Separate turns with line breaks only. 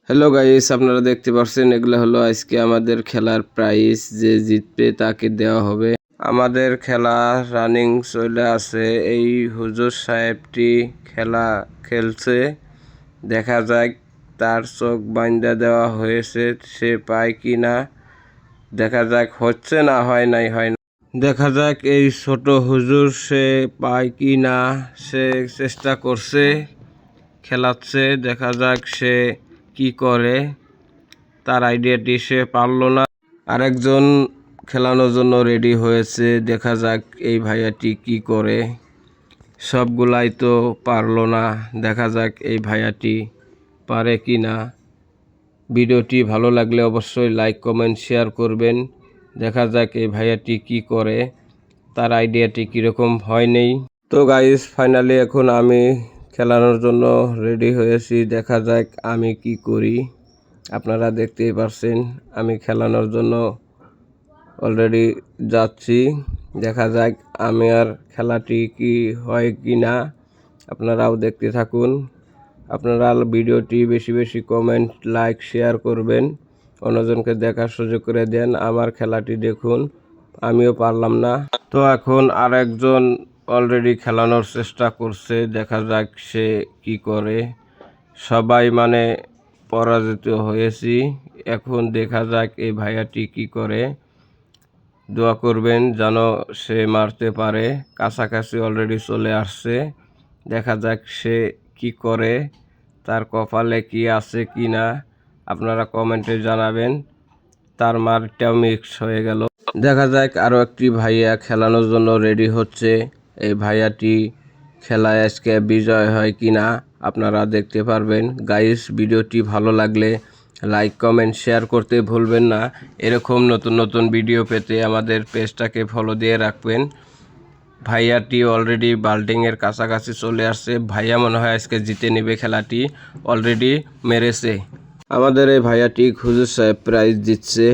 Hello guys, আপনারা দেখতে পাচ্ছেন এগুলো হলো আজকে আমাদের খেলার প্রাইজ। যে জিতবে তাকে দেওয়া হবে। আমাদের খেলা রানিং চলে আছে। এই হুজুর সাহেবটি খেলা খেলছে, দেখা যাক তার চোখ বাঁধা দেওয়া হয়েছে, সে পায় কি না। দেখা যাক হচ্ছে না হয় না। দেখা যাক এই ছোট হুজুর সে পায় কি না। সে চেষ্টা করছে, খেলাচ্ছে, দেখা যাক সে কি করে। তার আইডিয়াটি সে পারল না। আরেকজন খেলানোর জন্য রেডি হয়েছে, দেখা যাক এই ভাইয়াটি কি করে। সবগুলাই তো পারল না, দেখা যাক এই ভাইয়াটি পারে কি না। ভিডিওটি ভালো লাগলে অবশ্যই লাইক কমেন্ট শেয়ার করবেন। দেখা যাক এই ভাইয়াটি কি করে, তার আইডিয়াটি কীরকম হয় নেই। তো গাইস, ফাইনালি এখন আমি খেলানোর জন্য রেডি হয়েছি। দেখা যাক আমি কি করি। আপনারা দেখতেই পারছেন আমি খেলানোর জন্য অলরেডি যাচ্ছি। দেখা যাক আমি আর খেলাটি কি হয় কি না, আপনারাও দেখতে থাকুন। আপনারা ভিডিওটি বেশি বেশি কমেন্ট লাইক শেয়ার করবেন, অন্যজনকে দেখার সুযোগ করে দেন। আমার খেলাটি দেখুন, আমিও পারলাম না। তো এখন আর একজন অলরেডি খেলানোর চেষ্টা করছে, দেখা যাক সে কি করে। সবাই পরাজিত হয়েছি। এখন দেখা যাক এই ভাইয়াটি কি করে। দোয়া করবেন যেন সে মারতে পারে। কাছাকাছি অলরেডি চলে আসছে, দেখা যাক সে কি করে, তার কপালে কি আছে কি না। আপনারা কমেন্টে জানাবেন। তার মারটাও মিক্স হয়ে গেল। দেখা যাক আরও একটি ভাইয়া খেলানোর জন্য রেডি হচ্ছে। এই ভাইয়াটি খেলায় আজকে বিজয় হয় কি না আপনারা দেখতে পারবেন। গাইস, ভিডিওটি ভালো লাগলে লাইক কমেন্ট শেয়ার করতে ভুলবেন না। এরকম নতুন নতুন ভিডিও পেতে আমাদের পেজটাকে ফলো দিয়ে রাখবেন। ভাইয়াটি অলরেডি বাল্টিংয়ের কাছাকাছি চলে আসছে। ভাইয়া মনে হয় আজকে জিতে নেবে খেলাটি, অলরেডি মেরেছে। আমাদের এই ভাইয়াটি হুজুর সাহেব প্রাইজ দিচ্ছে।